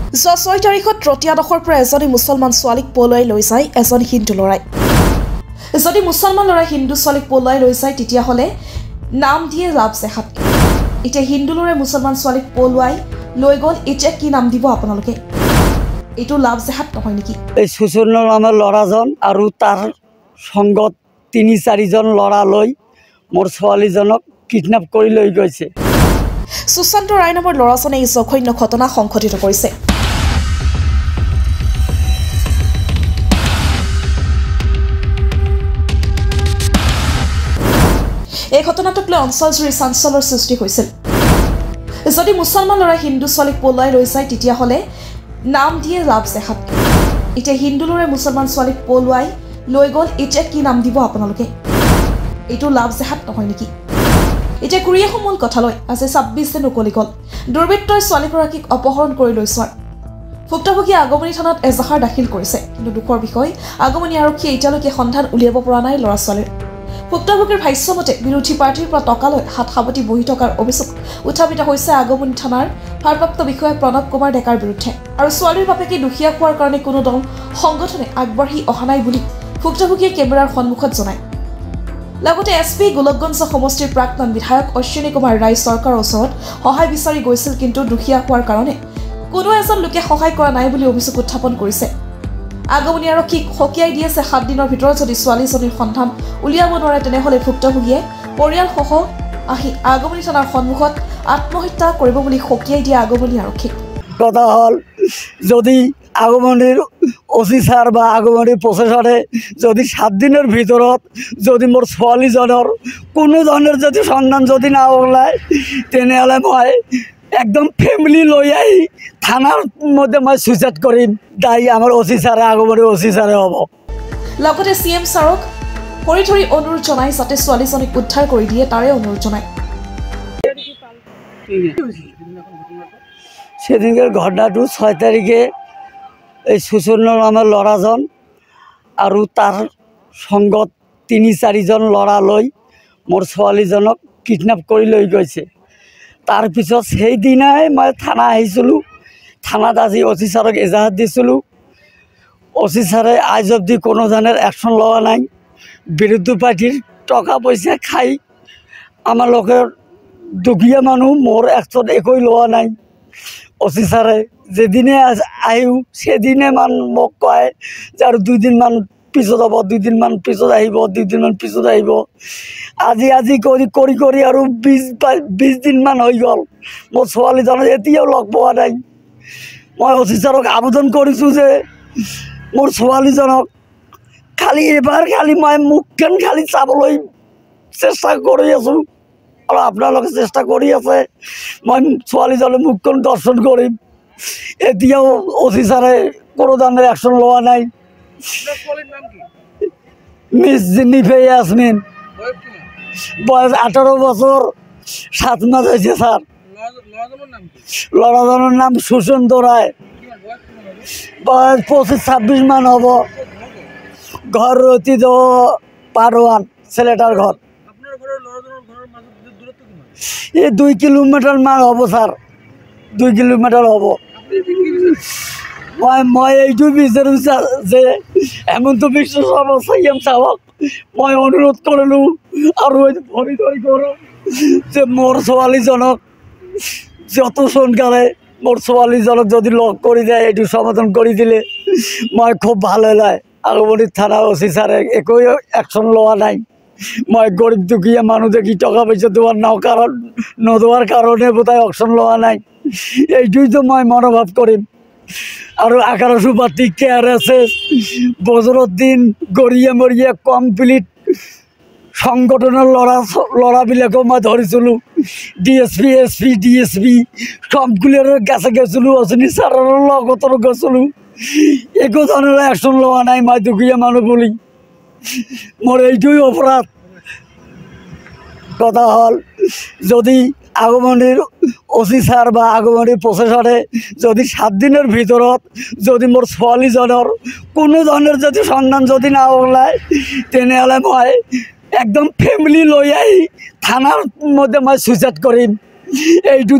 যোৱা 6 তাৰিখত ৰতিয়াডোখৰ পৰা এজনী মুছলমান ছোৱালীক পলুৱাই লৈ যায় এজন হিন্দু ল'ৰাই। যদি মুছলমান ল'ৰাই হিন্দু ছোৱালীক পলুৱাই লৈ যায় তেতিয়াহ'লে নাম দিয়ে লাভ জেহাদ। এতিয়া হিন্দু ল'ৰাই মুছলমান ছোৱালীক পলুৱাই লৈ গ'ল, এতিয়া কি নাম দিব আপোনালোকে? এইটো লাভ জেহাদ নহয় নেকি? এই সুচন্ন নামৰ ল'ৰাজন আৰু তাৰ সংগত ৩-৪জন ল'ৰা লৈ মোৰ ছোৱালীজনক কিডনেপ কৰি লৈ গৈছে। সুশান্ত ৰায় নামৰ ল'ৰাজনে এই জঘন্য ঘটনা সংঘটিত কৰিছে। এই ঘটনাটোক লৈ অঞ্চলজুৰি চাঞ্চল্যৰ সৃষ্টি হৈছিল। যদি মুছলমান ল'ৰাই হিন্দু ছোৱালীক পলুৱাই লৈ যায় তেতিয়াহ'লে নাম দিয়ে লাভ জেহাদ। এতিয়া হিন্দু ল'ৰাই মুছলমান ছোৱালীক পলুৱাই লৈ গ'ল, এতিয়া কি নাম দিব আপোনালোকে? এইটো লাভ জেহাদ নহয় নেকি? এতিয়া ঘূৰি আহোঁ মূল কথালৈ। আজি ২৬ দিন উকলি গ'ল দুৰ্বৃত্তই ছোৱালীগৰাকীক অপহৰণ কৰি লৈ যোৱাৰ। ভুক্তভোগীয়ে আগমনী থানাত এজাহাৰ দাখিল কৰিছে, কিন্তু দুখৰ বিষয় আগমনী আৰক্ষীয়ে এতিয়ালৈকে সন্ধান উলিয়াব পৰা নাই ল'ৰা ছোৱালীৰ। ভুক্তভোগীৰ ভাষ্যমতে বিৰোধী পাৰ্টীৰ পৰা টকা লৈ হাত সাৱটি বহি থকাৰ অভিযোগ উত্থাপিত হৈছে আগমনী থানাৰ ভাৰপ্ৰাপ্ত বিষয়া প্ৰণৱ কুমাৰ ডেকাৰ বিৰুদ্ধে। আৰু ছোৱালীৰ বাপেকে দুখীয়া হোৱাৰ কাৰণে কোনো দল সংগঠনে আগবাঢ়ি অহা নাই বুলি ভুক্তভোগীয়ে কেমেৰাৰ সন্মুখত জনায়। লগতে SP গোলকগঞ্জ সমষ্টিৰ প্ৰাক্তন বিধায়ক অশ্বিনী কুমাৰ ৰায় চৰকাৰৰ ওচৰত সহায় বিচাৰি গৈছিল, কিন্তু দুখীয়া হোৱাৰ কাৰণে কোনো এজন লোকে সহায় কৰা নাই বুলি অভিযোগ উত্থাপন কৰিছে। আগমনী আৰক্ষীক সকীয়াই দি আছে 7 দিনৰ ভিতৰত যদি ছোৱালীজনীৰ সন্ধান উলিয়াব নোৱাৰে তেনেহ'লে ভুক্তভোগীয়ে পৰিয়ালসহ আহি আগমনী থানাৰ সন্মুখত আত্মহত্যা কৰিব বুলি সকীয়াই দিয়ে আগমনী আৰক্ষীক। কথা হ'ল, যদি আগমনীৰ OC ছাৰ বা আগমনীৰ প্ৰচেছৰে যদি 7 দিনৰ ভিতৰত যদি মোৰ ছোৱালীজনৰ কোনো ধৰণৰ যদি সন্ধান যদি না ওলায় তেনেহ'লে মই একদম ফেমিলি লৈ আহি থানাৰ মধ্যে মই সুইচাইড কৰিম। দায়ী আমাৰ OC ছাৰে, আগমনীৰ OC ছাৰে হ'ব। লগতে CM ছাৰক কৰি ধৰি অনুৰোধ জনাই যাতে ছোৱালীজনীক উদ্ধাৰ কৰি দিয়ে তাৰে অনুৰোধ জনায়। সেদিনকাৰ ঘটনাটো 6 তাৰিখে এই সুচন্ন নামৰ ল'ৰাজন আৰু তাৰ সংগত ৩-৪জন ল'ৰা লৈ মোৰ ছোৱালীজনক কিডনেপ কৰি লৈ গৈছে। তাৰপিছত সেইদিনাই মই থানা আহিছিলোঁ। থানাত আজি OC ছাৰক এজাহাৰ দিছিলোঁ। OC ছাৰে আজ অবধি কোনো ধৰণৰ একশ্যন লোৱা নাই। বিৰোধী পাৰ্টিৰ টকা পইচা খাই আমাৰ লোকেৰ দুখীয়া মানুহ মোৰ একশ্যন একোই লোৱা নাই। OC ছাৰে যেদিনে আহিও সেদিনে মোক কয় যে আৰু 2 দিনমান পিছত হ'ব, 2 দিনমান পিছত আহিব, 2 দিনমান পিছত আহিব। আজি কৰি আৰু 20 দিনমান হৈ গ'ল। মোৰ ছোৱালীজনক এতিয়াও লগ পোৱা নাই। মই OC ছাৰক আবেদন কৰিছোঁ যে মোৰ ছোৱালীজনক খালি এবাৰ খালি মই মুখখন খালি চাবলৈ চেষ্টা কৰি আছোঁ আৰু আপোনালোকে চেষ্টা কৰি আছে। মই ছোৱালীজনৰ মুখখন দৰ্শন কৰিম। এতিয়াও OC ছাৰে কোনো ধৰণৰ একশ্যন লোৱা নাই। মিছ জেনিফাৰ ইয়াসমিন, বয়স 18 বছৰ 7 মাস হয়েছে স্যাৰ। ল'ৰাজনৰ নাম সুশান্ত ৰায়, বয়স 25-26 মান হ'ব। ঘর রচিত পারওয়ান, ছেলেটার ঘর। এই 2 কিলোমিটার মান হ'ব স্যার, 2 কিলোমিটার হ'ব। মই এইটো বিচাৰোঁ যে হেমন্ত বিশ্ব শৰ্মা CM চাওক মই অনুৰোধ কৰিলোঁ আৰু ভৰি ধৰি কৰোঁ যে মোৰ ছোৱালীজনক যত সোনকালে মোৰ ছোৱালীজনক যদি লগ কৰি যায় এইটো সমাধান কৰি দিলে মই খুব ভাল হ'লে। আগমনী থানা OC ছাৰে একোই একশ্যন লোৱা নাই। মই গৰীব দুখীয়া মানুহ দেখি টকা পইচা নোদোৱাৰ কাৰণে বোধহয় একশ্যন লোৱা নাই। এইটোতো মই মনোভাৱ কৰিম। আৰু 1100 পাতি KRSS বজৰুদ্দিন গৰিয়া মৰিয়া কমপ্লিট সংগঠনৰ ল'ৰাবিলাকো মই ধৰিছিলোঁ। DSP SP DSP সবগুলোৰ কাছে গেছিলোঁ, অশ্বিনী ছাৰৰ লগতো গৈছিলোঁ। একো ধৰণৰ একশ্যন লোৱা নাই। মই দুখীয়া মানুহ বুলি মোৰ এইটোই অপৰাধ। কথা হ'ল, যদি আগমনীৰ OC ছাৰ বা আগমনীৰ প্ৰচেছৰে যদি 7 দিনৰ ভিতৰত যদি মোৰ ছোৱালীজনৰ কোনো ধৰণৰ যদি সন্ধান যদি না ওলায় তেনেহ'লে মই একদম ফেমিলি লৈ আহি থানাৰ মধ্যে মই সুইচাইড কৰিম। এইটো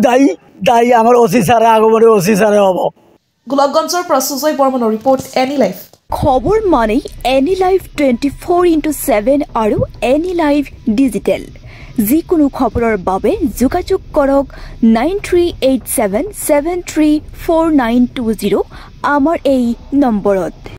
দায়ী আমাৰ OC ছাৰে, আগমনীৰ OC ছাৰে হ'ব। গোলাপগঞ্জৰ পৰা সুজয় বৰ্মনৰ ৰিপৰ্ট এনি লাইফ। খবৰ মানে এনি লাইফ 24/7 আৰু এনি লাইফ ডিজিটেল। যিকোনো খবৰৰ বাবে যোগাযোগ কৰক 9387734920 আমাৰ এই নম্বৰত।